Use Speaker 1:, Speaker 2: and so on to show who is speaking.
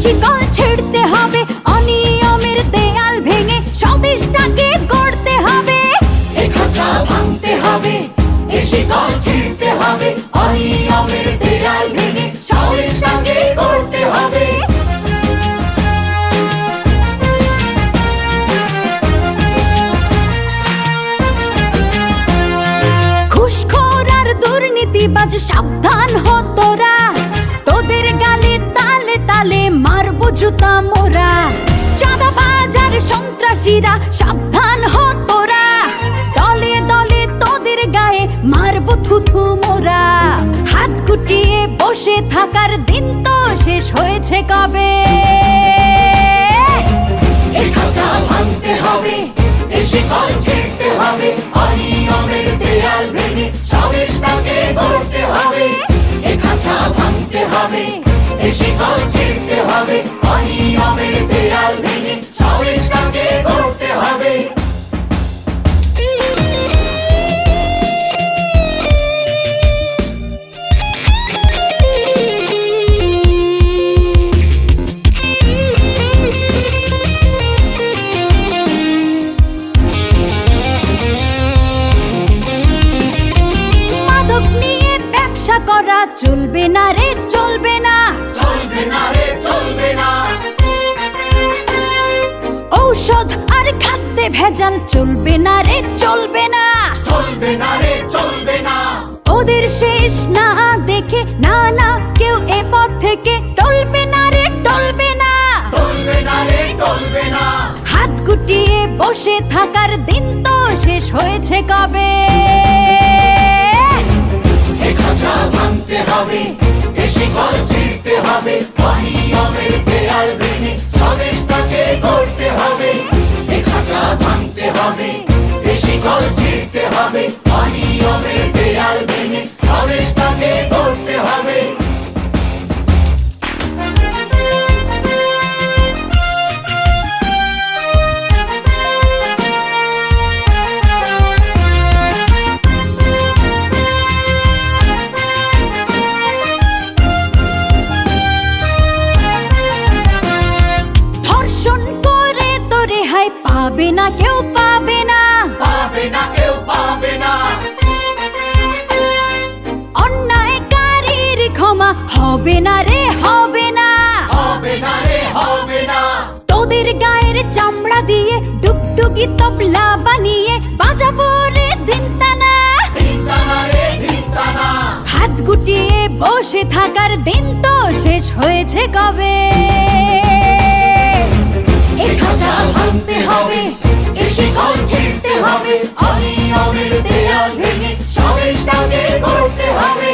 Speaker 1: শিকল ছিঁড়তে হবে, অনিয়মের দেয়াল ভেঙে স্বদেশটাকে গড়তে হবে।
Speaker 2: এ খাঁচা ভাঙতে হবে, এ শিকল ছিঁড়তে হবে, অনিয়মের দেয়াল ভেঙে স্বদেশটাকে গড়তে হবে।
Speaker 1: ঘুষখোর আর দুর্নীতিবাজ সাবধান হ তোরা, তোদের গালে তালে তালে মারবো জুতা মোরা। চাঁদাবাজ আর সন্ত্রাসীরা সাবধান হ তোরা, দলে দলে তোদের গায়ে মারবো থুথু মোরা। হাত গুটিয়ে বসে থাকার দিন তো শেষ হয়েছে কবে।
Speaker 2: এ খাঁচা ভাঙতে হবে, এ শিকল ছিঁড়তে হবে, অনিয়মের দেয়াল ভেঙে স্বদেশটাকে গড়তে হবে। এ খাঁচা ভাঙতে হবে, এ শিকল ছিঁড়তে হবে, অনিয়মের দেয়াল ভেঙে স্বদেশটাকে গড়তে হবে।
Speaker 1: মাদক নিয়ে ব্যবসা করা চলবে না রে, চলবে না,
Speaker 2: চলবে না রে, চলবে না।
Speaker 1: ঔষধ আর খাদ্যে ভেজাল চলবে না রে, চলবে না,
Speaker 2: চলবে না রে, চলবে না।
Speaker 1: ওদের শেষ না দেখে না না কেউ এ পথ থেকে টলবে না রে, টলবে না।
Speaker 2: চলবে না রে, চলবে না।
Speaker 1: হাত গুটিয়ে বসে থাকার দিন তো শেষ হয়েছে কবে।
Speaker 2: এ খাঁচা ভাঙতে হবে, এ শিকল ছিঁড়তে হবে, অনিয়মের দেয়াল ভেঙে স্বদেশটাকে গড়তে হবে। এ খাঁচা ভাঙতে হবে, এ শিকল ছিঁড়তে হবে, অনিয়মের দেয়াল ভেঙে স্বদেশটাকে গড়তে হবে।
Speaker 1: ধর্ষণ করে তো রেহাই পাবে না কেউ, পাবে না,
Speaker 2: পাবে না কেউ, পাবে না।
Speaker 1: অন্যায়কারীর ক্ষমা হবে না রে, হবে না।
Speaker 2: হবে না রে, হবে না।
Speaker 1: তোদের গায়ের চামড়া দিয়ে ডুগডুগি তবলা বানিয়ে বাজাবো রে দিনটানা।
Speaker 2: ধিনতানা রে, ধিনতানা।
Speaker 1: হাত গুটিয়ে বসে থাকার দিন তো শেষ হয়েছে কবে।
Speaker 2: এ খাঁচা ভাঙতে হবে, এ শিকল ছিঁড়তে হবে, অনিয়মের দেয়াল ভেঙে স্বদেশটাকে গড়তে হবে।